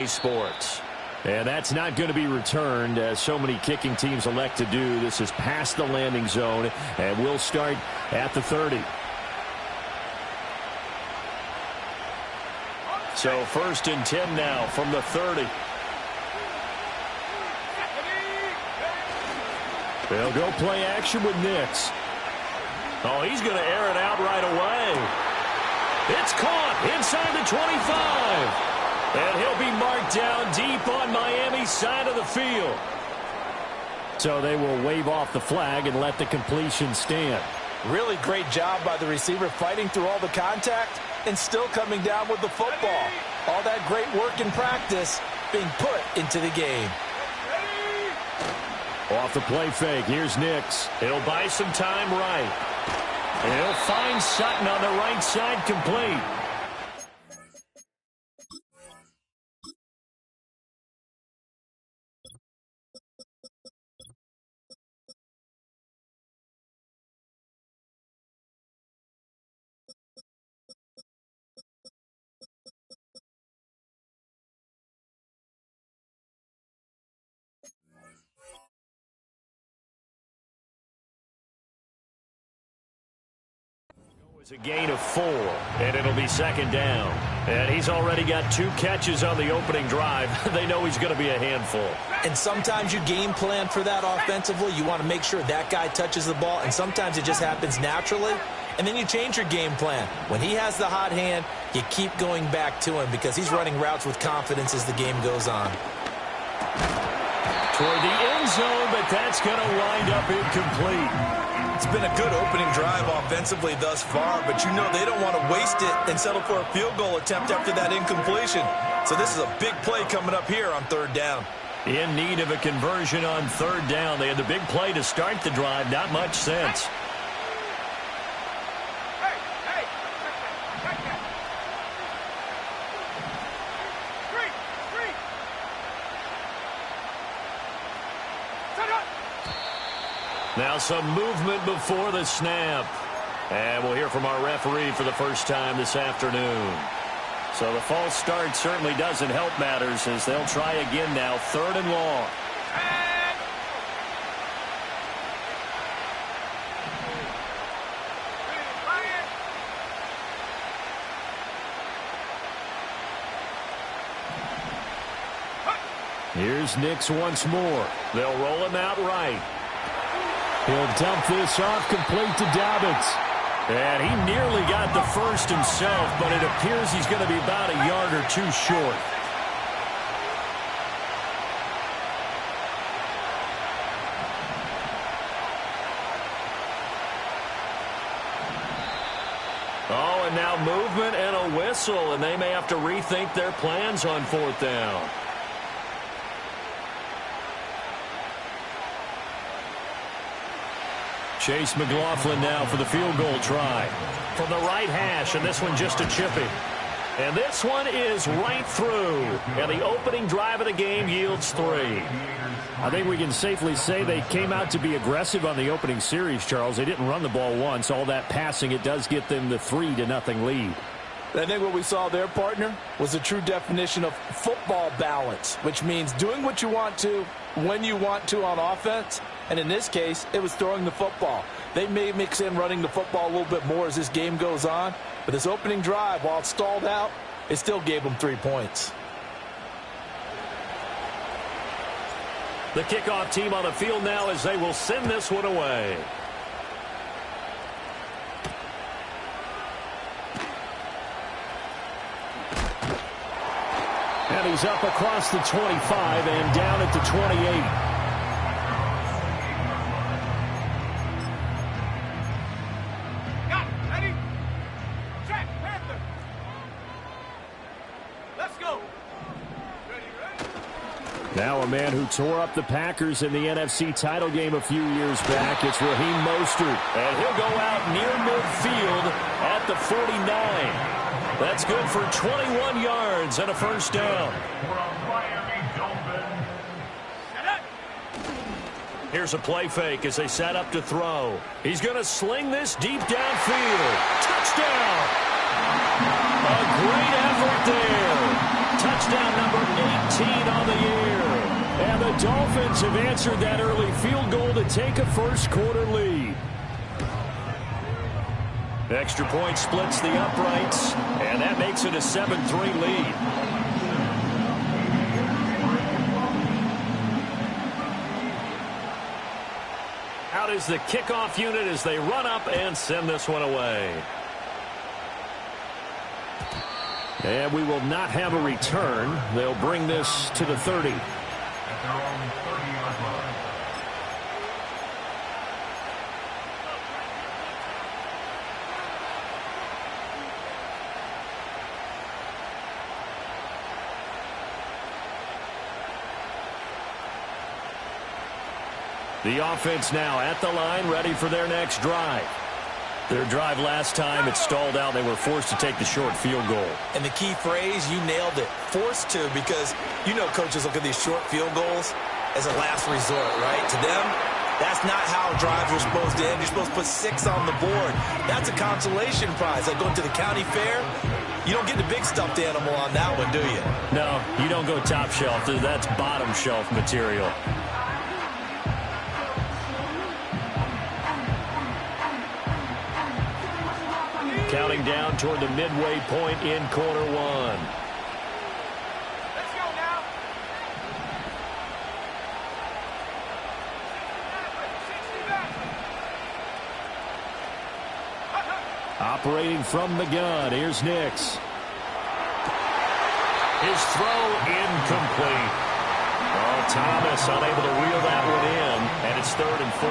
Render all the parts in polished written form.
Sports. And that's not going to be returned, as so many kicking teams elect to do. This is past the landing zone, and we'll start at the 30. So 1st and 10 now from the 30. They'll go play action with Ncaa. Oh, he's going to air it out right away. It's caught inside the 25. And he'll be marked down deep on Miami's side of the field. So they will wave off the flag and let the completion stand. Really great job by the receiver fighting through all the contact and still coming down with the football. All that great work in practice being put into the game. Off the play fake, here's Ncaa. He'll buy some time right. And he'll find Sutton on the right side complete. It's a gain of 4, and it'll be 2nd down. And he's already got 2 catches on the opening drive. They know he's going to be a handful. And sometimes you game plan for that offensively. You want to make sure that guy touches the ball, and sometimes it just happens naturally. And then you change your game plan. When he has the hot hand, you keep going back to him because he's running routes with confidence as the game goes on. Toward the end zone, but that's going to wind up incomplete. It's been a good opening drive offensively thus far, but you know they don't want to waste it and settle for a field goal attempt after that incompletion. So this is a big play coming up here on 3rd down. In need of a conversion on 3rd down. They had the big play to start the drive. Not much sense. Now some movement before the snap. And we'll hear from our referee for the first time this afternoon. So the false start certainly doesn't help matters as they'll try again now. 3rd and long. Here's Ncaa once more. They'll roll him out right. He'll dump this off complete to Dobbins. And he nearly got the first himself, but it appears he's going to be about a yard or 2 short. Oh, and now movement and a whistle, and they may have to rethink their plans on 4th down. Chase McLaughlin now for the field goal try. From the right hash, and this one just a chipping. And this one is right through. And the opening drive of the game yields 3. I think we can safely say they came out to be aggressive on the opening series, Charles. They didn't run the ball once. All that passing, it does get them the 3-0 lead. I think what we saw there, partner, was a true definition of football balance, which means doing what you want to when you want to on offense. And in this case, it was throwing the football. They may mix in running the football a little bit more as this game goes on. But this opening drive, while it stalled out, it still gave them 3 points. The kickoff team on the field now as they will send this one away. And he's up across the 25 and down at the 28. Now a man who tore up the Packers in the NFC title game a few years back. It's Raheem Mostert. And he'll go out near midfield at the 49. That's good for 21 yards and a first down. Here's a play fake as they set up to throw. He's going to sling this deep downfield. Touchdown! A great effort there. Touchdown number 8 Dolphins have answered that early field goal to take a first-quarter lead. Extra point splits the uprights, and that makes it a 7-3 lead. Out is the kickoff unit as they run up and send this one away. And we will not have a return. They'll bring this to the 30. The offense now at the line, ready for their next drive. Their drive last time, it stalled out. They were forced to take the short field goal. And the key phrase, you nailed it, forced to, because you know coaches look at these short field goals as a last resort, right? To them, that's not how drives are supposed to end. You're supposed to put 6 on the board. That's a consolation prize. Like going to the county fair, you don't get the big stuffed animal on that one, do you? No, you don't go top shelf. That's bottom shelf material. Counting down toward the midway point in quarter one. Let's go now. Operating from the gun, here's Nix. His throw incomplete. Oh, Thomas unable to reel that one in, and it's 3rd and 4.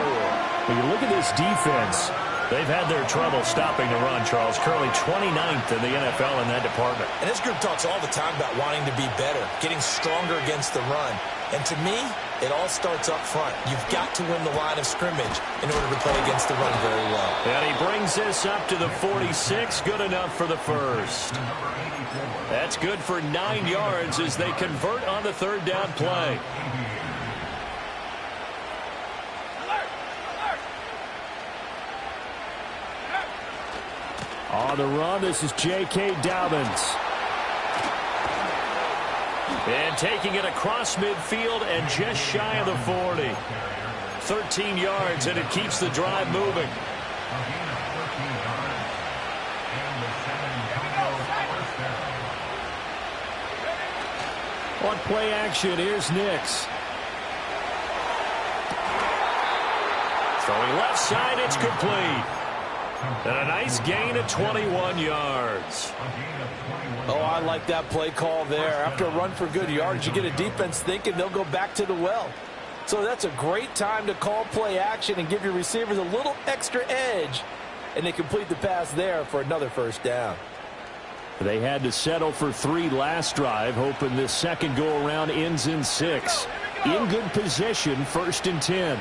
When you look at this defense, they've had their trouble stopping the run, Charles. Currently 29th in the NFL in that department. And this group talks all the time about wanting to be better, getting stronger against the run. And to me, it all starts up front. You've got to win the line of scrimmage in order to play against the run very well. And he brings this up to the 46. Good enough for the first. That's good for 9 yards as they convert on the 3rd down play. On the run, this is J.K. Dobbins. And taking it across midfield and just shy of the 40. 13 yards, and it keeps the drive moving. On play action, here's Nix. Throwing left side, it's complete. And a nice gain of 21 yards. Oh, I like that play call there. After a run for good yards, you get a defense thinking they'll go back to the well. So that's a great time to call play action and give your receivers a little extra edge. And they complete the pass there for another first down. They had to settle for 3 last drive, hoping this second go-around ends in 6. In good position, 1st and 10.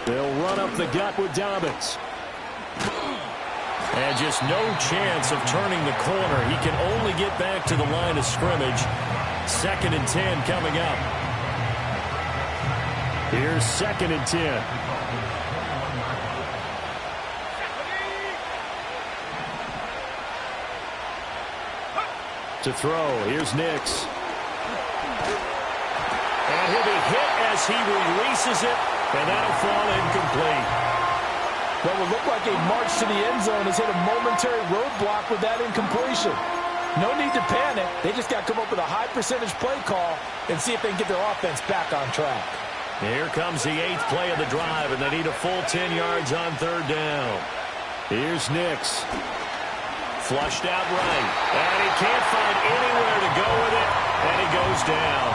They'll run up the gut with Dobbins. And just no chance of turning the corner. He can only get back to the line of scrimmage. 2nd and 10 coming up. Here's 2nd and 10. To throw, here's Nix. And he'll be hit as he releases it, and that'll fall incomplete. What will look like a march to the end zone has hit a momentary roadblock with that incompletion. No need to panic. They just got to come up with a high percentage play call and see if they can get their offense back on track. Here comes the 8th play of the drive, and they need a full 10 yards on 3rd down. Here's Nix. Flushed out right. And he can't find anywhere to go with it, and he goes down.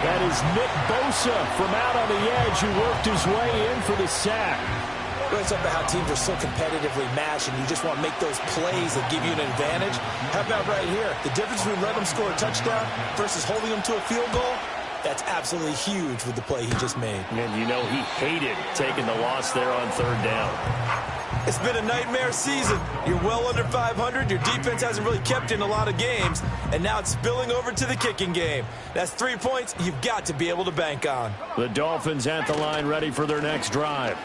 That is Nick Bosa from out on the edge who worked his way in for the sack. It's up about how teams are so competitively matched and you just want to make those plays that give you an advantage. How about right here? The difference between letting them score a touchdown versus holding them to a field goal, that's absolutely huge with the play he just made. And you know he hated taking the loss there on 3rd down. It's been a nightmare season. You're well under 500. Your defense hasn't really kept you in a lot of games. And now it's spilling over to the kicking game. That's 3 points you've got to be able to bank on. The Dolphins at the line ready for their next drive.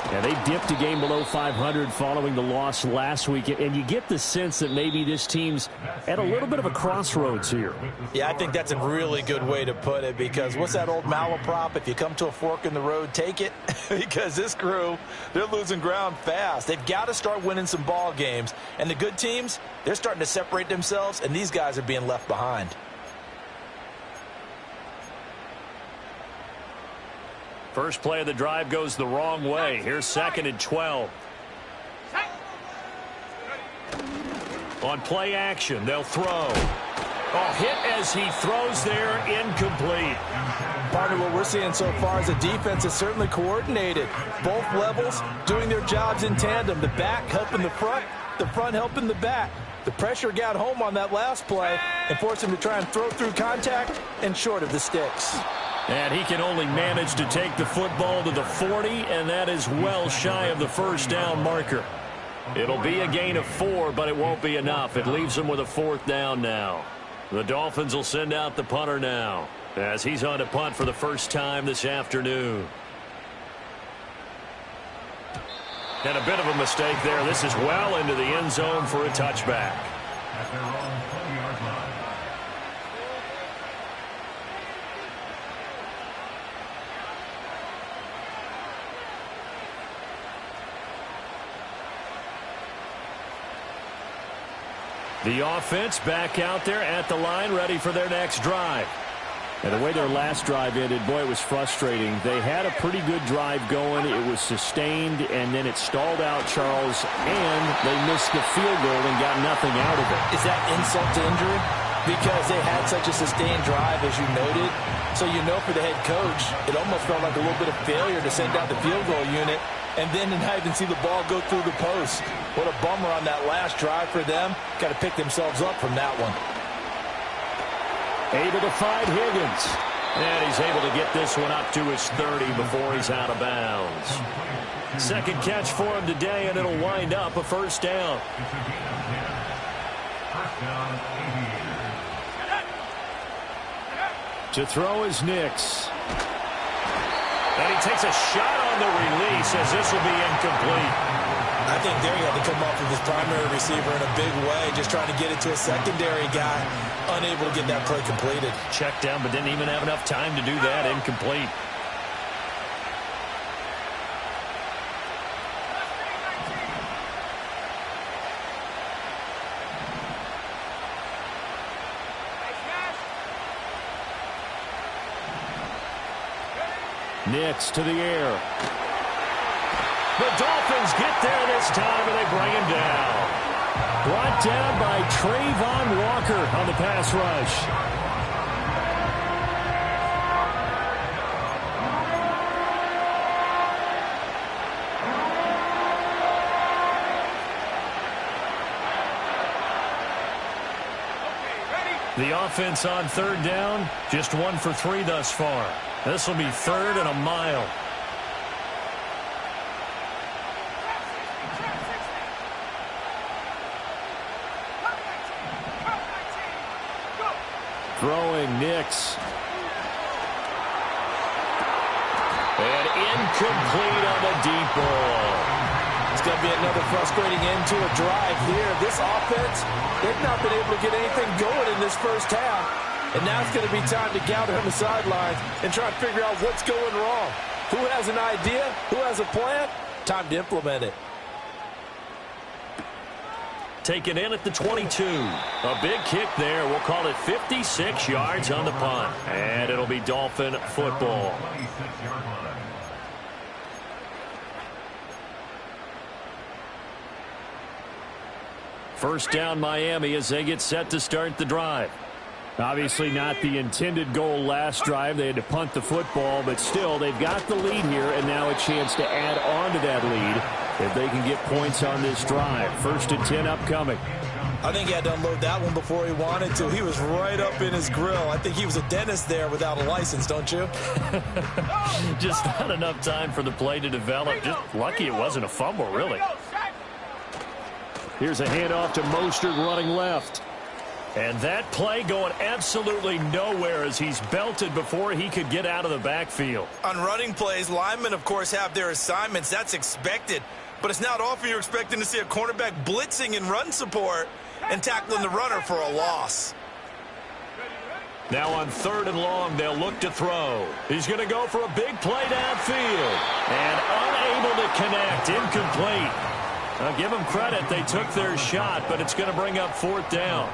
Yeah, they dipped a game below 500 following the loss last week, and you get the sense that maybe this team's at a little bit of a crossroads here. Yeah, I think that's a really good way to put it, because what's that old malaprop? If you come to a fork in the road, take it. Because this crew, they're losing ground fast. They've got to start winning some ball games. And the good teams, they're starting to separate themselves, and these guys are being left behind. First play of the drive goes the wrong way. Here's 2nd and 12. On play action, they'll throw. Oh, hit as he throws there, incomplete. Partner, what we're seeing so far is a defense is certainly coordinated. Both levels doing their jobs in tandem. The back helping the front helping the back. The pressure got home on that last play and forced him to try and throw through contact and short of the sticks. And he can only manage to take the football to the 40, and that is well shy of the first down marker. It'll be a gain of 4, but it won't be enough. It leaves them with a 4th down now. The Dolphins will send out the punter now, as he's on to punt for the first time this afternoon. And a bit of a mistake there. This is well into the end zone for a touchback. The offense back out there at the line, ready for their next drive. And the way their last drive ended, boy, it was frustrating. They had a pretty good drive going. It was sustained, and then it stalled out, Charles, and they missed the field goal and got nothing out of it. Is that insult to injury? Because they had such a sustained drive, as you noted. So you know for the head coach, it almost felt like a little bit of failure to send out the field goal unit and then to not even see the ball go through the post. What a bummer on that last drive for them. Got to pick themselves up from that one. Able to find Higgins. And he's able to get this one up to his 30 before he's out of bounds. Second catch for him today, and it'll wind up a first down. To throw is Nix. And he takes a shot on the release as this will be incomplete. I think there he had to come off with his primary receiver in a big way, just trying to get it to a secondary guy, unable to get that play completed. Checked down, but didn't even have enough time to do that. Incomplete. Nix to the air. The Dolphins get there this time, and they bring him down. Brought down by Trayvon Walker on the pass rush. The offense on third down, just 1 for 3 thus far. This will be 3rd and a mile. Throwing Nix. And incomplete on the deep ball. It's going to be another frustrating end to a drive here. This offense, they've not been able to get anything going in this first half. And now it's going to be time to gather on the sidelines and try and figure out what's going wrong. Who has an idea? Who has a plan? Time to implement it. Taken in at the 22. A big kick there. We'll call it 56 yards on the punt. And it'll be Dolphin football. First down Miami as they get set to start the drive. Obviously not the intended goal last drive. They had to punt the football, but still they've got the lead here, and now a chance to add on to that lead if they can get points on this drive. 1st and 10 upcoming. I think he had to unload that one before he wanted to. He was right up in his grill. I think he was a dentist there without a license, don't you? Just not enough time for the play to develop. Just lucky it wasn't a fumble, really. Here's a handoff to Mostert running left. And that play going absolutely nowhere as he's belted before he could get out of the backfield. On running plays, linemen, of course, have their assignments. That's expected. But it's not often you're expecting to see a cornerback blitzing in run support and tackling the runner for a loss. Now on 3rd and long, they'll look to throw. He's going to go for a big play downfield. And unable to connect, incomplete. I'll give them credit. They took their shot, but it's going to bring up 4th down.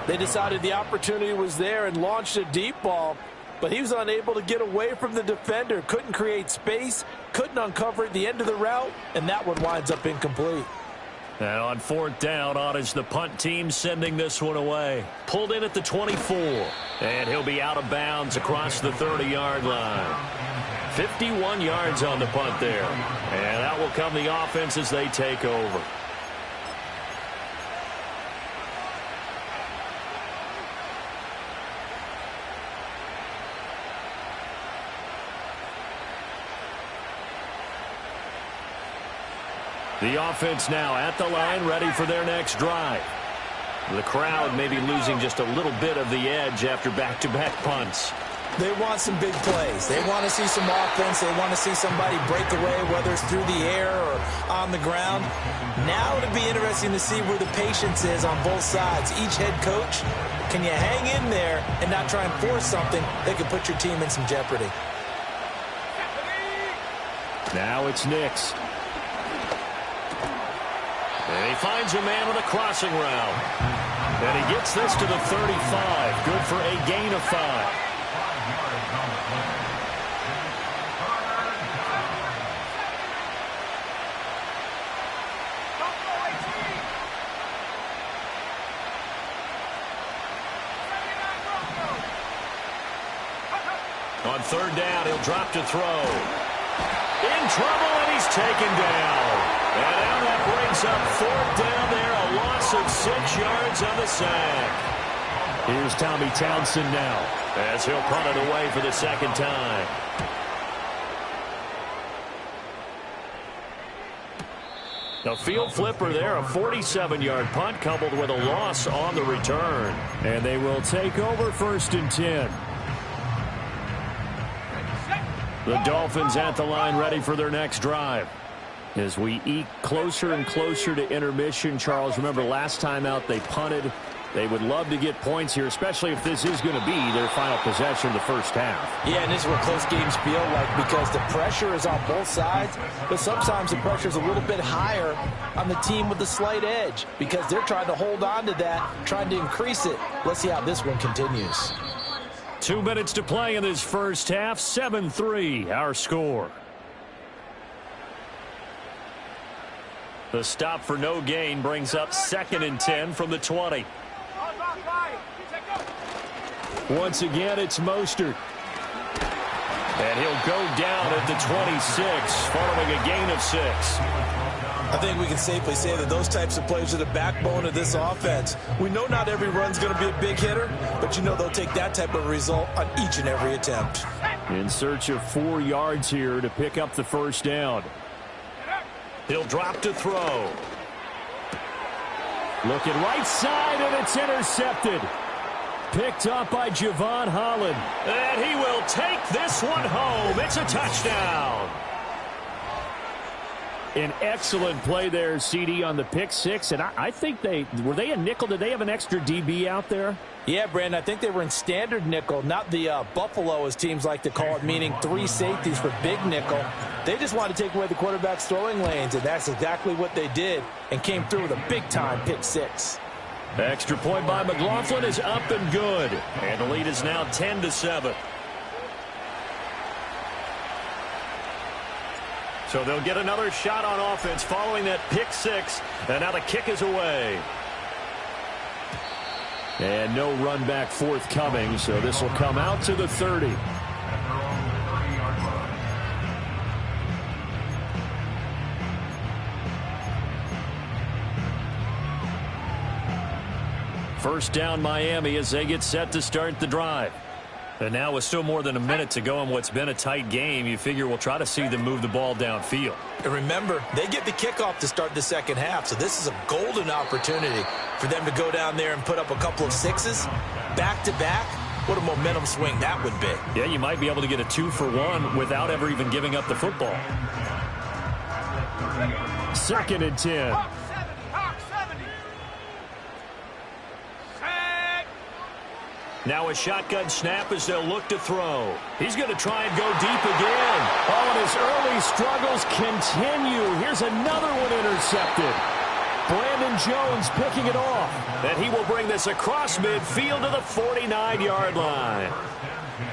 They decided the opportunity was there and launched a deep ball, but he was unable to get away from the defender. Couldn't create space, couldn't uncover at the end of the route, and that one winds up incomplete. And on 4th down, on is the punt team sending this one away. Pulled in at the 24, and he'll be out of bounds across the 30-yard line. 51 yards on the punt there. And out will come the offense as they take over. The offense now at the line, ready for their next drive. The crowd may be losing just a little bit of the edge after back-to-back punts. They want some big plays. They want to see some offense. They want to see somebody break away, whether it's through the air or on the ground. Now it'll be interesting to see where the patience is on both sides. Each head coach, can you hang in there and not try and force something that could put your team in some jeopardy? Now it's Nix. And he finds a man with a crossing route. And he gets this to the 35. Good for a gain of 5. On 3rd down, he'll drop to throw. In trouble, and he's taken down. And now that brings up 4th down there, a loss of 6 yards on the sack. Here's Tommy Townsend now, as he'll punt it away for the 2nd time. A field flipper there, a 47-yard punt coupled with a loss on the return. And they will take over 1st and 10. The Dolphins at the line, ready for their next drive. As we eke closer and closer to intermission, Charles, remember last time out they punted. They would love to get points here, especially if this is going to be their final possession of the first half. Yeah, and this is what close games feel like because the pressure is on both sides, but sometimes the pressure is a little bit higher on the team with the slight edge because they're trying to hold on to that, trying to increase it. Let's see how this one continues. 2 minutes to play in this first half. 7-3, our score. The stop for no gain brings up 2nd and 10 from the 20. Once again, it's Mostert. And he'll go down at the 26, following a gain of 6. I think we can safely say that those types of plays are the backbone of this offense. We know not every run's going to be a big hitter, but you know they'll take that type of result on each and every attempt. In search of 4 yards here to pick up the 1st down. He'll drop to throw. Looking right side, and it's intercepted. Picked up by Javon Holland. And he will take this one home. It's a touchdown. An excellent play there, CD, on the pick 6. And I think were they a nickel? Did they have an extra DB out there? Yeah, Brandon, I think they were in standard nickel, not the Buffalo, as teams like to call it, meaning 3 safeties for big nickel. They just wanted to take away the quarterback's throwing lanes, and that's exactly what they did and came through with a big-time pick 6. Extra point by McLaughlin is up and good. And the lead is now 10-7. So they'll get another shot on offense following that pick 6. And now the kick is away. And no run back forthcoming, so this will come out to the 30. First down, Miami, as they get set to start the drive. And now with still more than a minute to go in what's been a tight game, you figure we'll try to see them move the ball downfield. And remember, they get the kickoff to start the second half, so this is a golden opportunity. For them to go down there and put up a couple of sixes back-to-back, what a momentum swing that would be. Yeah, you might be able to get a 2-for-1 without ever even giving up the football. 2nd and 10. Now a shotgun snap as they'll look to throw. He's going to try and go deep again. Oh, and his early struggles continue. Here's another one intercepted. Brandon Jones picking it off. And he will bring this across midfield to the 49-yard line.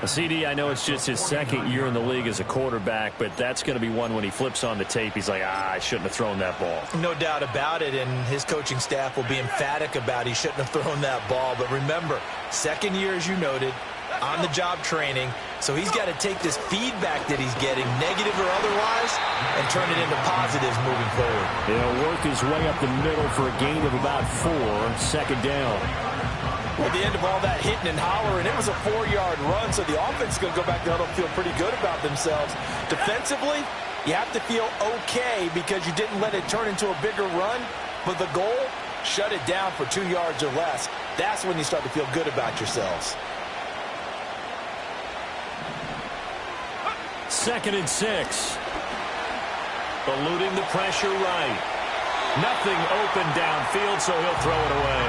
CD, I know it's just his 2nd year in the league as a quarterback, but that's going to be one when he flips on the tape. He's like, I shouldn't have thrown that ball. No doubt about it, and his coaching staff will be emphatic about he shouldn't have thrown that ball. But remember, 2nd year, as you noted, on-the-job training, so he's got to take this feedback that he's getting, negative or otherwise, and turn it into positives moving forward. He'll work his way up the middle for a gain of about 4, 2nd down. At the end of all that hitting and hollering, it was a 4-yard run, so the offense is going to go back there and feel pretty good about themselves. Defensively, you have to feel okay because you didn't let it turn into a bigger run, but the goal, shut it down for 2 yards or less. That's when you start to feel good about yourselves. 2nd and 6. Eluding the pressure right. Nothing open downfield, so he'll throw it away.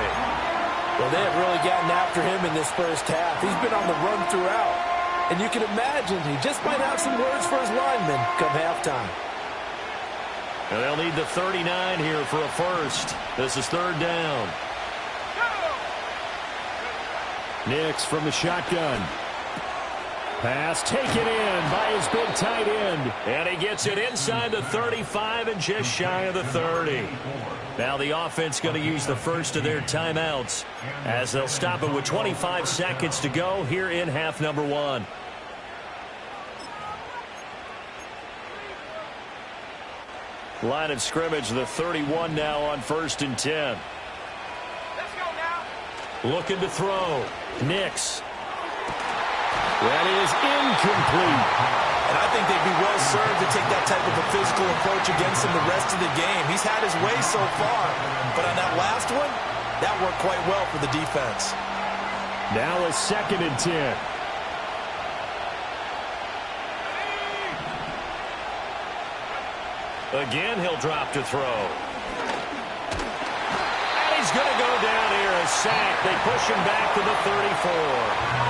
Well, they have really gotten after him in this first half. He's been on the run throughout. And you can imagine he just might have some words for his linemen come halftime. And they'll need the 39 here for a first. This is 3rd down. Nix from the shotgun. Pass taken in by his big tight end. And he gets it inside the 35 and just shy of the 30. Now the offense going to use the first of their timeouts as they'll stop it with 25 seconds to go here in half number 1. Line of scrimmage, the 31 now on 1st and 10. Let's go now. Looking to throw. Nix. That is incomplete. And I think they'd be well served to take that type of a physical approach against him the rest of the game. He's had his way so far, but on that last one, that worked quite well for the defense. Now a 2nd and 10. Again, he'll drop to throw. And he's going to go down here, a sack. They push him back to the 34.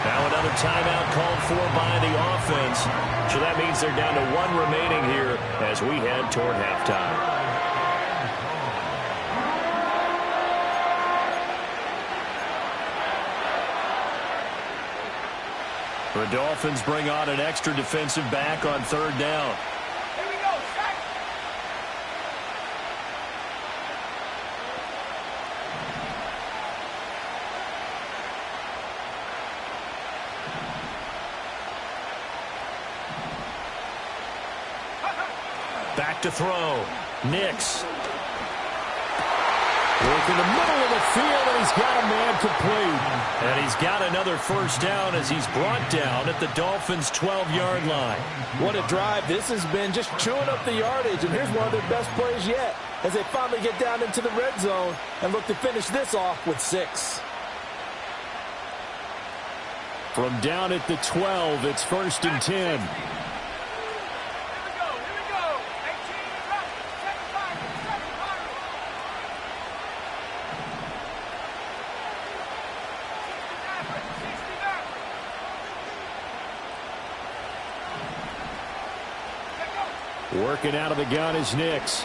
Now another timeout called for by the offense. So that means they're down to 1 remaining here as we head toward halftime. The Dolphins bring on an extra defensive back on 3rd down. Here we go, sack. Back to throw. Nix. Work in the middle of the field, and he's got a man complete. And he's got another first down as he's brought down at the Dolphins' 12-yard line. What a drive this has been, just chewing up the yardage. And here's one of their best plays yet as they finally get down into the red zone and look to finish this off with 6. From down at the 12, it's 1st and 10. Working out of the gun is Nix.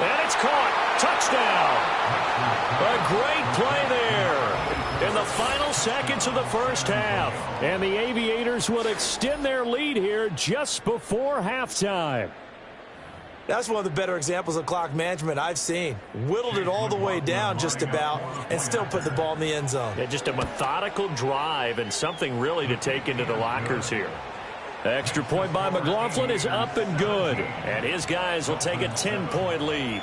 And it's caught. Touchdown. A great play there in the final seconds of the first half. And the Aviators will extend their lead here just before halftime. That's one of the better examples of clock management I've seen. Whittled it all the way down just about and still put the ball in the end zone. Yeah, just a methodical drive and something really to take into the lockers here. Extra point by McLaughlin is up and good. And his guys will take a 10-point lead.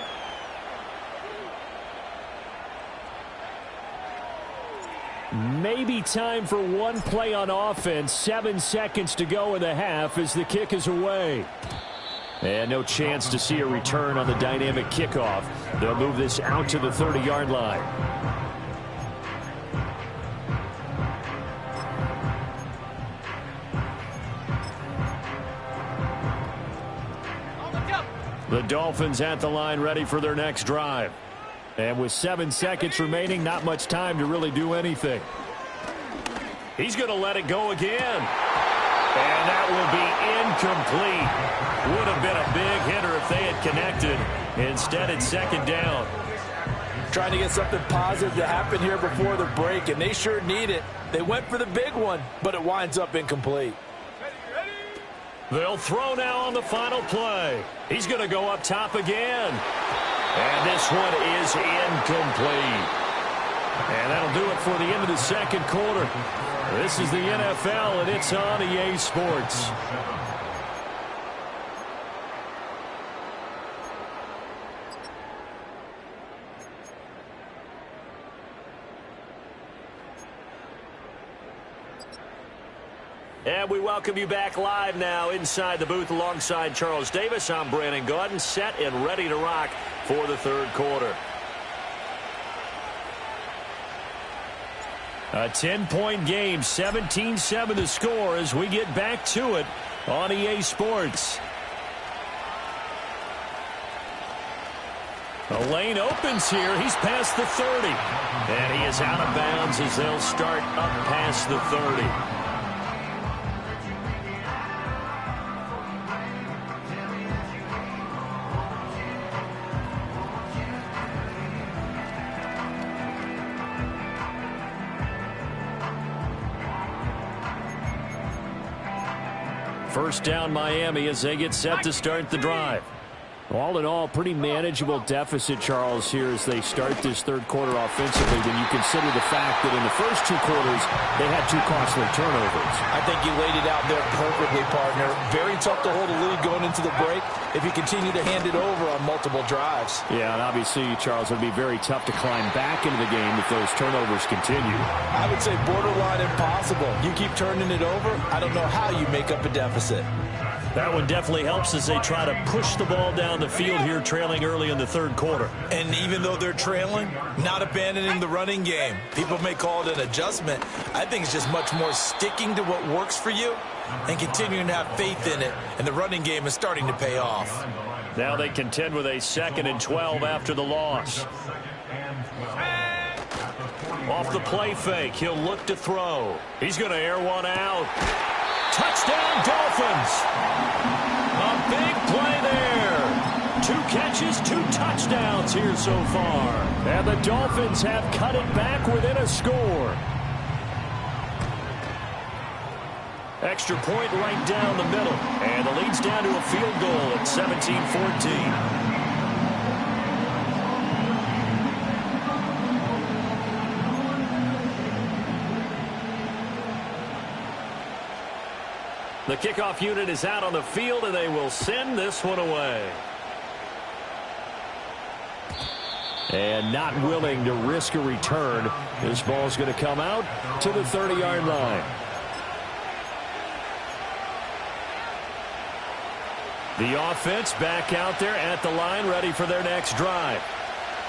Maybe time for one play on offense. 7 seconds to go in the half as the kick is away. And no chance to see a return on the dynamic kickoff. They'll move this out to the 30-yard line. The Dolphins at the line ready for their next drive. And with 7 seconds remaining, not much time to really do anything. He's going to let it go again. And that will be incomplete. Would have been a big hitter if they had connected. Instead, it's second down. Trying to get something positive to happen here before the break, and they sure need it. They went for the big one, but it winds up incomplete. They'll throw now on the final play. He's going to go up top again. And this one is incomplete. And that'll do it for the end of the second quarter. This is the NFL, and it's on EA Sports. And we welcome you back live now inside the booth alongside Charles Davis. I'm Brandon Gaudin, set and ready to rock for the third quarter. A 10-point game, 17-7 the score as we get back to it on EA Sports. The lane opens here. He's past the 30. And he is out of bounds as they'll start up past the 30. First down Miami as they get set to start the drive. All in all, pretty manageable deficit, Charles, here as they start this third quarter offensively when you consider the fact that in the first 2 quarters, they had 2 costly turnovers. I think you laid it out there perfectly, partner. Very tough to hold a lead going into the break if you continue to hand it over on multiple drives. Yeah, and obviously, Charles, it would be very tough to climb back into the game if those turnovers continue. I would say borderline impossible. You keep turning it over, I don't know how you make up a deficit. That one definitely helps as they try to push the ball down the field here, trailing early in the third quarter. And even though they're trailing, not abandoning the running game. People may call it an adjustment. I think it's just much more sticking to what works for you and continuing to have faith in it. And the running game is starting to pay off. Now they contend with a 2nd and 12 after the loss. Off the play fake, he'll look to throw. He's going to air one out. Touchdown, Dolphins. A big play there. 2 catches, 2 touchdowns here so far. And the Dolphins have cut it back within a score. Extra point right down the middle. And the lead's down to a field goal at 17-14. The kickoff unit is out on the field, and they will send this one away. And not willing to risk a return. This ball's going to come out to the 30-yard line. The offense back out there at the line, ready for their next drive.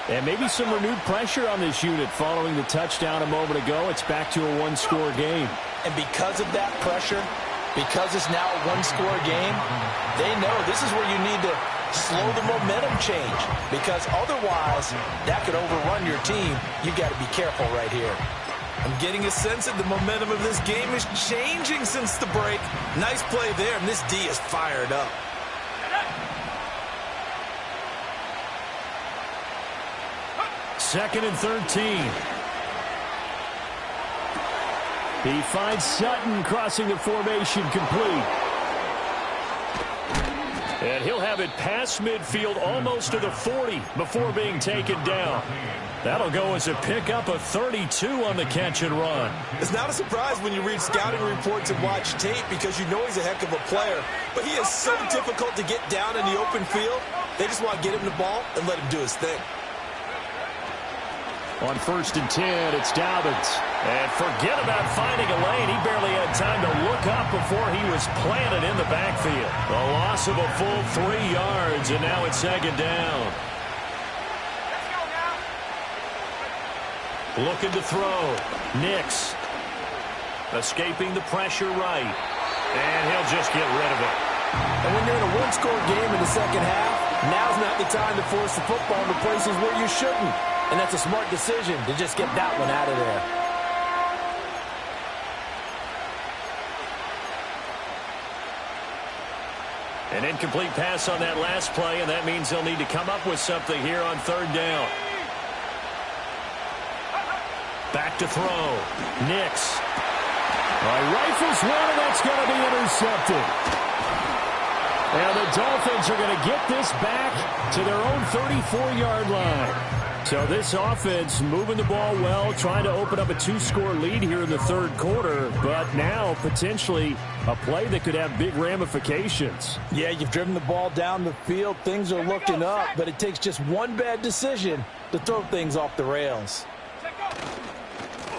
And maybe some renewed pressure on this unit following the touchdown a moment ago. It's back to a 1-score game. And because of that pressure, because it's now a 1-score game, they know this is where you need to slow the momentum change, because otherwise that could overrun your team. You got to be careful right here. I'm getting a sense that the momentum of this game is changing since the break. Nice play there, and this D is fired up. Second and 13. He finds Sutton crossing the formation complete. And he'll have it past midfield almost to the 40 before being taken down. That'll go as a pickup of 32 on the catch and run. It's not a surprise when you read scouting reports and watch tape, because you know he's a heck of a player. But he is so difficult to get down in the open field. They just want to get him the ball and let him do his thing. On 1st and 10, it's Dobbins. And forget about finding a lane. He barely had time to look up before he was planted in the backfield. A loss of a full 3 yards, and now it's 2nd down. Looking to throw. Nix. Escaping the pressure right. And he'll just get rid of it. And when you're in a one-score game in the second half, now's not the time to force the football into places where you shouldn't. And that's a smart decision to just get that one out of there. An incomplete pass on that last play, and that means they'll need to come up with something here on 3rd down. Back to throw. Nix. Rifles one, and that's going to be intercepted. And the Dolphins are going to get this back to their own 34-yard line. So this offense moving the ball well, trying to open up a 2-score lead here in the 3rd quarter, but now potentially a play that could have big ramifications. Yeah, you've driven the ball down the field. Things are looking up, but it takes just one bad decision to throw things off the rails.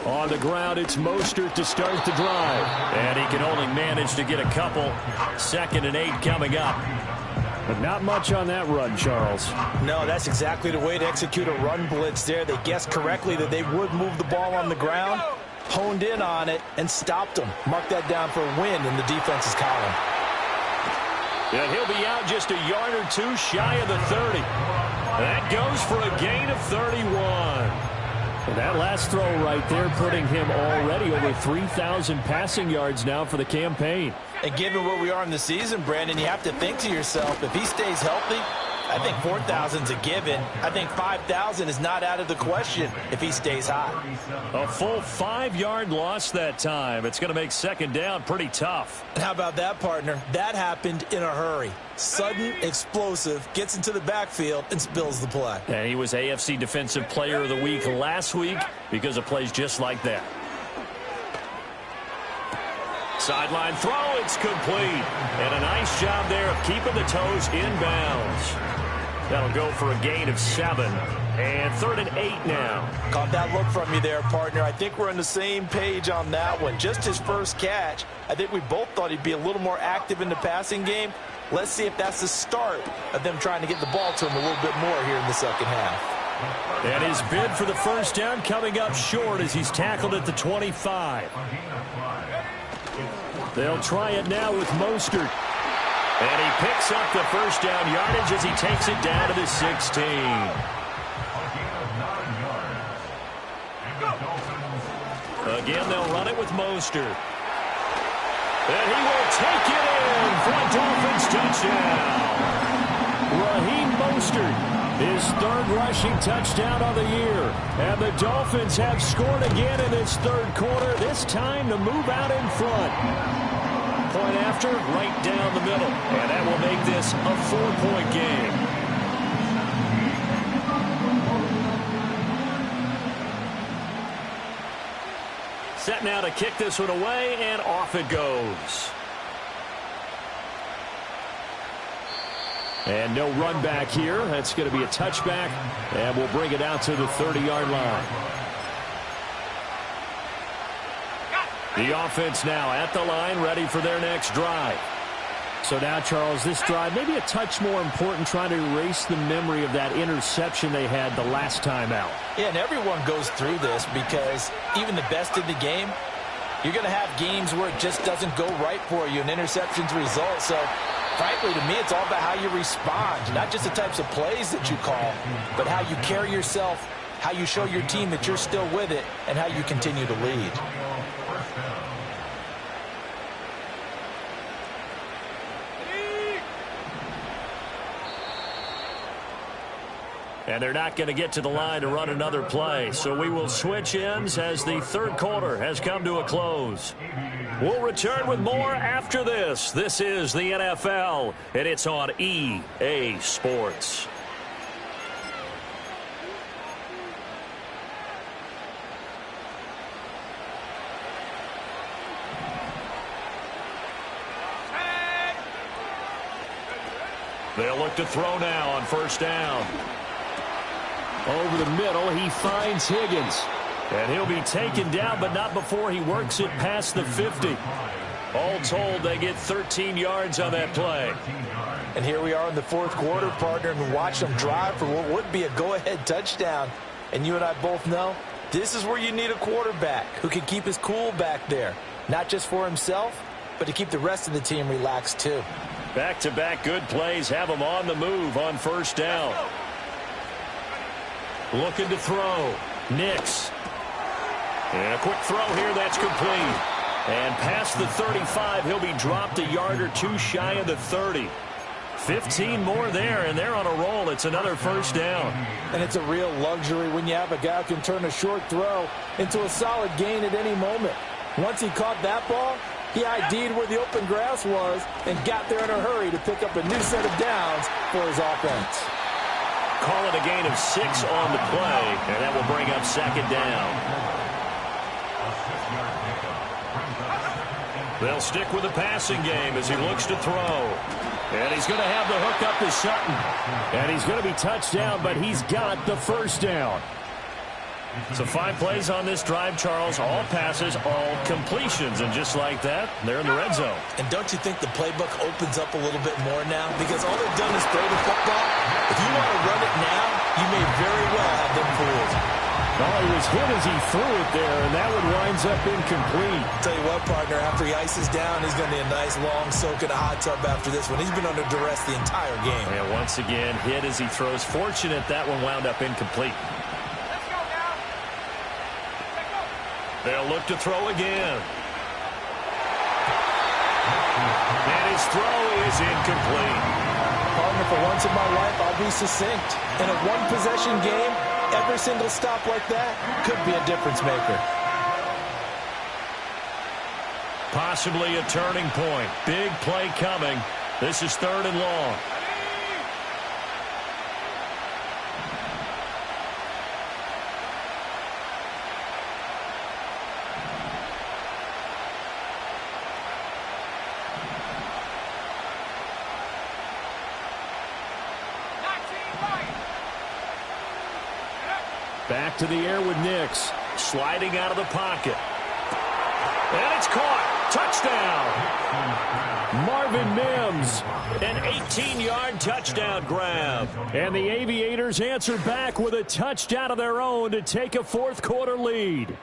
On the ground, it's Mostert to start the drive. And he can only manage to get a couple. 2nd and 8 coming up. But not much on that run, Charles. No, that's exactly the way to execute a run blitz there. They guessed correctly that they would move the ball on the ground, honed in on it, and stopped them. Mark that down for a win in the defense's column. And he'll be out just a yard or 2 shy of the 30. That goes for a gain of 31. And that last throw right there putting him already over 3,000 passing yards now for the campaign. And given where we are in the season, Brandon, you have to think to yourself, if he stays healthy, I think 4,000's a given. I think 5,000 is not out of the question if he stays hot. A full 5-yard loss that time. It's going to make 2nd down pretty tough. And how about that, partner? That happened in a hurry. Sudden, explosive, gets into the backfield and spills the play. And he was AFC Defensive Player of the Week last week because of plays just like that. Sideline throw, it's complete. And a nice job there of keeping the toes inbounds. That'll go for a gain of 7. And 3rd and 8 now. Caught that look from you there, partner. I think we're on the same page on that one. Just his first catch. I think we both thought he'd be a little more active in the passing game. Let's see if that's the start of them trying to get the ball to him a little bit more here in the second half. And his bid for the first down coming up short as he's tackled at the 25. They'll try it now with Mostert. And he picks up the first down yardage as he takes it down to the 16. Again, they'll run it with Mostert. And he will take it in for a Dolphins touchdown. Raheem Mostert, his 3rd rushing touchdown of the year. And the Dolphins have scored again in this 3rd quarter, this time to move out in front. Point after, right down the middle. And that will make this a 4-point game. Set now to kick this one away, and off it goes. And no run back here. That's going to be a touchback, and we'll bring it out to the 30-yard line. The offense now at the line, ready for their next drive. So now, Charles, this drive maybe a touch more important, trying to erase the memory of that interception they had the last time out. Yeah, and everyone goes through this because even the best in the game, you're going to have games where it just doesn't go right for you, and interceptions result. So, frankly, to me, it's all about how you respond, not just the types of plays that you call, but how you carry yourself, how you show your team that you're still with it, and how you continue to lead. And they're not going to get to the line to run another play. So we will switch ends as the 3rd quarter has come to a close. We'll return with more after this. This is the NFL, and it's on EA Sports. They'll look to throw now on 1st down. Over the middle, he finds Higgins. And he'll be taken down, but not before he works it past the 50. All told, they get 13 yards on that play. And here we are in the fourth quarter, partner, and watch them drive for what would be a go-ahead touchdown. And you and I both know this is where you need a quarterback who can keep his cool back there. Not just for himself, but to keep the rest of the team relaxed too. Back-to-back good plays have him on the move on first down. Looking to throw. Nix. And a quick throw here, that's complete. And past the 35, he'll be dropped a yard or two shy of the 30. 15 more there, and they're on a roll. It's another first down. And it's a real luxury when you have a guy who can turn a short throw into a solid gain at any moment. Once he caught that ball, he ID'd where the open grass was and got there in a hurry to pick up a new set of downs for his offense. Call it a gain of 6 on the play, and that will bring up second down. They'll stick with the passing game as he looks to throw. And he's going to have the hook up to Sutton. And he's going to be touched down, but he's got the first down. So 5 plays on this drive, Charles. All passes, all completions. And just like that, they're in the red zone. And don't you think the playbook opens up a little bit more now? Because all they've done is throw the football. If you want to run it now, you may very well have them fooled. Well, he was hit as he threw it there, and that one winds up incomplete. Tell you what, partner, after he ices down, he's going to need a nice long soak in a hot tub after this one. He's been under duress the entire game. And once again, hit as he throws. Fortunate that one wound up incomplete. Let's go now. Let's go. They'll look to throw again. And his throw is incomplete. Partner, for once in my life, I'll be succinct. In a one-possession game, every single stop like that could be a difference maker. Possibly a turning point. Big play coming. This is 3rd and long. Back to the air with Nix. Sliding out of the pocket. And it's caught. Touchdown. Marvin Mims. An 18-yard touchdown grab. And the Aviators answer back with a touchdown of their own to take a fourth-quarter lead.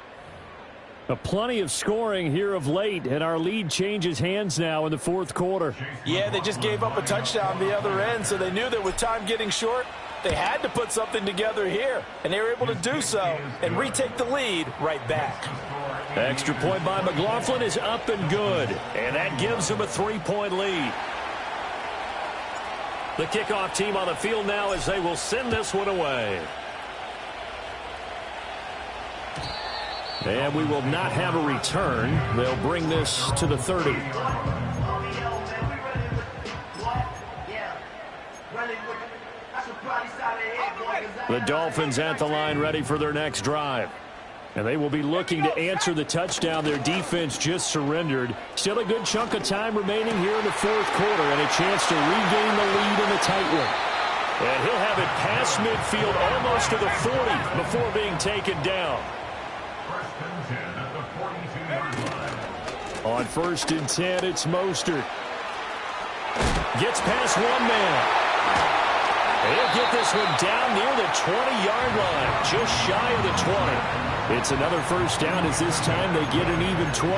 Plenty of scoring here of late, and our lead changes hands now in the fourth quarter. Yeah, they just gave up a touchdown the other end, so they knew that with time getting short, they had to put something together here, and they were able to do so and retake the lead right back. Extra point by McLaughlin is up and good, and that gives them a 3-point lead. The kickoff team on the field now as they will send this one away. And we will not have a return. They'll bring this to the 30. The Dolphins at the line ready for their next drive. And they will be looking to answer the touchdown their defense just surrendered. Still a good chunk of time remaining here in the fourth quarter and a chance to regain the lead in the tight one. And he'll have it past midfield almost to the 40 before being taken down. On 1st and 10, it's Mostert. Gets past one man. He'll get this one down near the 20-yard line, just shy of the 20. It's another first down as this time they get an even 20.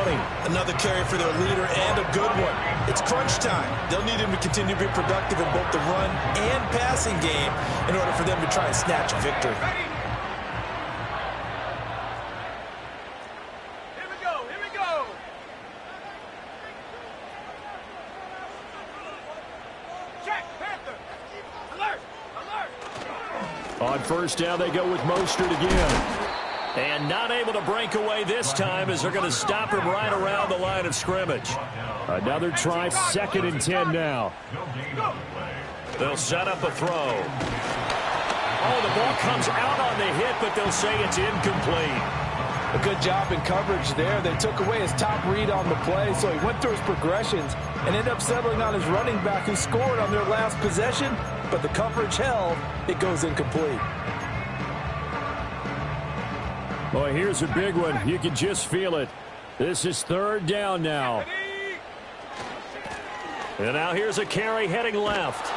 Another carry for their leader and a good one. It's crunch time. They'll need him to continue to be productive in both the run and passing game in order for them to try and snatch a victory. Here we go. Here we go. Check. Panther. Alert. Alert. On first down, they go with Mostert again. And not able to break away this time as they're going to stop him right around the line of scrimmage. Another try, 2nd and 10 now. They'll set up a throw. Oh, the ball comes out on the hit, but they'll say it's incomplete. A good job in coverage there. They took away his top read on the play, so he went through his progressions and ended up settling on his running back who scored on their last possession, but the coverage held. It goes incomplete. Boy, here's a big one. You can just feel it. This is third down now. And now here's a carry heading left.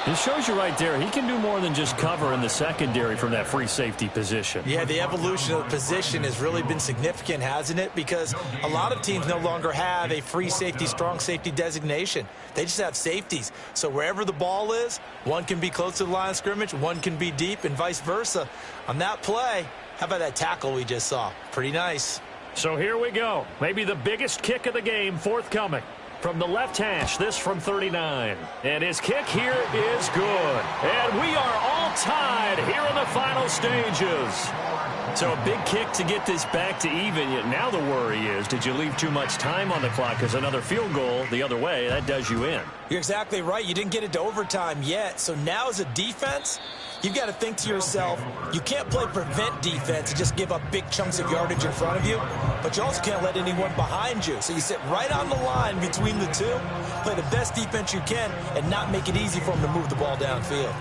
It shows you right there, he can do more than just cover in the secondary from that free safety position. Yeah, the evolution of the position has really been significant, hasn't it? Because a lot of teams no longer have a free safety, strong safety designation. They just have safeties. So wherever the ball is, one can be close to the line of scrimmage, one can be deep, and vice versa. On that play, how about that tackle we just saw? Pretty nice. So here we go. Maybe the biggest kick of the game forthcoming. From the left hash, this from 39. And his kick here is good. And we are all tied here in the final stages. So a big kick to get this back to even. Yet now the worry is, did you leave too much time on the clock? Because another field goal the other way, that does you in. You're exactly right. You didn't get it to overtime yet. So now as a defense, you've got to think to yourself, you can't play prevent defense and just give up big chunks of yardage in front of you, but you also can't let anyone behind you. So you sit right on the line between the two, play the best defense you can, and not make it easy for them to move the ball downfield.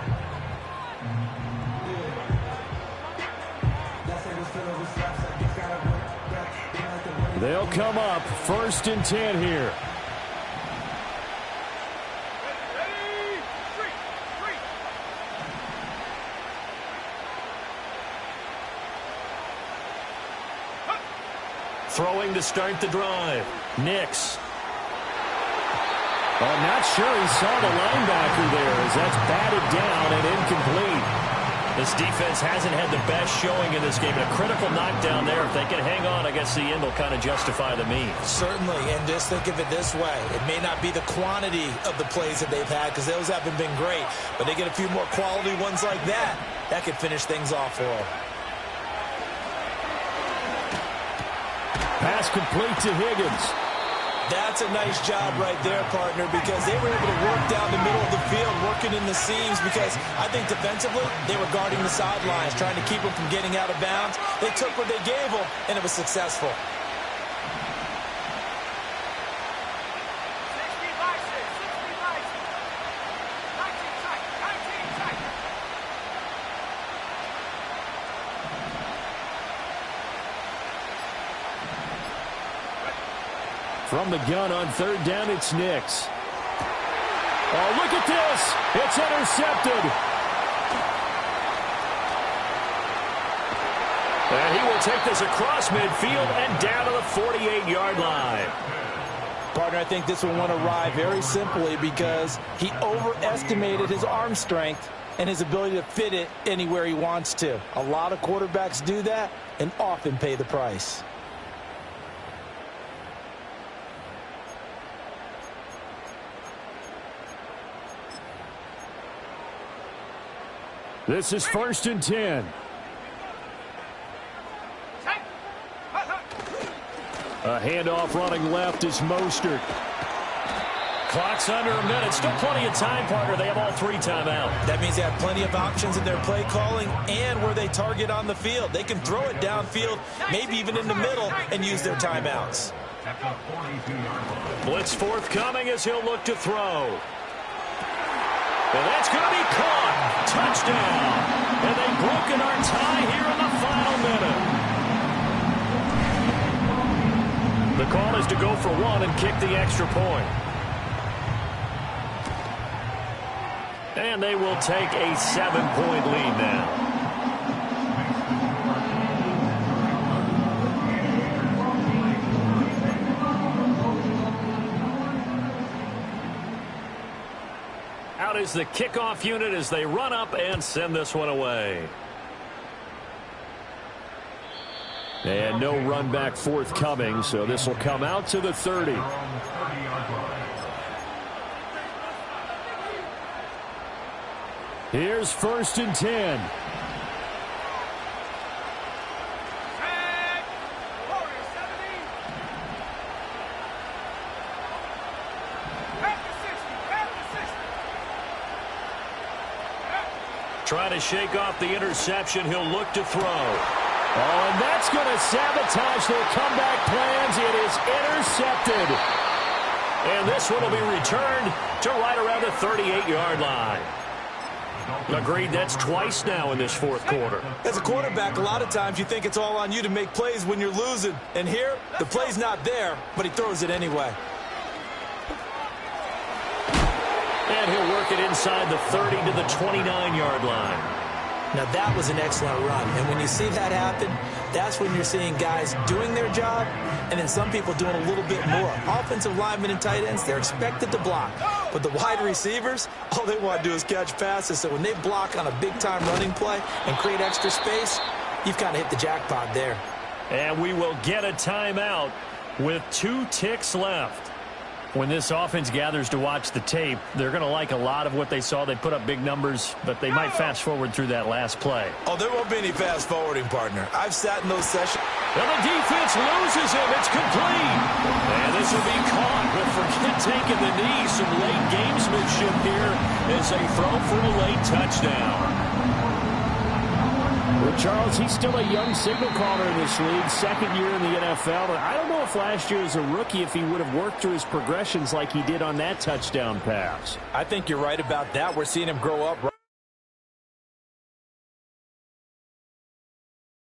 They'll come up 1st and 10 here. Throwing to start the drive. Nix. Well, I'm not sure he saw the linebacker there as that's batted down and incomplete. This defense hasn't had the best showing in this game. A critical knockdown there. If they can hang on, I guess the end will kind of justify the means. Certainly, and just think of it this way. It may not be the quantity of the plays that they've had because those haven't been great, but they get a few more quality ones like that. That could finish things off for them. Pass complete to Higgins. That's a nice job right there, partner, because they were able to work down the middle of the field, working in the seams, because I think defensively they were guarding the sidelines, trying to keep them from getting out of bounds. They took what they gave them, and it was successful. From the gun on 3rd down, it's Nix. Oh, look at this. It's intercepted. And he will take this across midfield and down to the 48-yard line. Partner, I think this one went awry very simply because he overestimated his arm strength and his ability to fit it anywhere he wants to. A lot of quarterbacks do that and often pay the price. This is 1st and 10. A handoff running left is Mostert. Clock's under a minute. Still plenty of time, partner. They have all 3 timeouts. That means they have plenty of options in their play calling and where they target on the field. They can throw it downfield, maybe even in the middle, and use their timeouts. Blitz forthcoming as he'll look to throw. And that's going to be caught. Touchdown. And they've broken our tie here in the final minute. The call is to go for 1 and kick the extra point. And they will take a 7-point lead now. Out is the kickoff unit as they run up and send this one away. And no run back forthcoming, so this will come out to the 30. Here's 1st and 10. Trying to shake off the interception. He'll look to throw. Oh, and that's going to sabotage their comeback plans. It is intercepted. And this one will be returned to right around the 38-yard line. Agreed, that's twice now in this fourth quarter. As a quarterback, a lot of times you think it's all on you to make plays when you're losing. And here, the play's not there, but he throws it anyway. And he'll work it inside the 30 to the 29-yard line. Now, that was an excellent run. And when you see that happen, that's when you're seeing guys doing their job and then some people doing a little bit more. Offensive linemen and tight ends, they're expected to block. But the wide receivers, all they want to do is catch passes. So when they block on a big-time running play and create extra space, you've kind of hit the jackpot there. And we will get a timeout with 2 ticks left. When this offense gathers to watch the tape, they're going to like a lot of what they saw. They put up big numbers, but they might fast forward through that last play. Oh, there won't be any fast forwarding, partner. I've sat in those sessions. And the defense loses him. It's complete. And this will be caught, but forget taking the knee. Some late gamesmanship here as they throw for a late touchdown. Well, Charles, he's still a young signal caller in this league, second year in the NFL. And I don't know if last year as a rookie if he would have worked through his progressions like he did on that touchdown pass. I think you're right about that. We're seeing him grow up.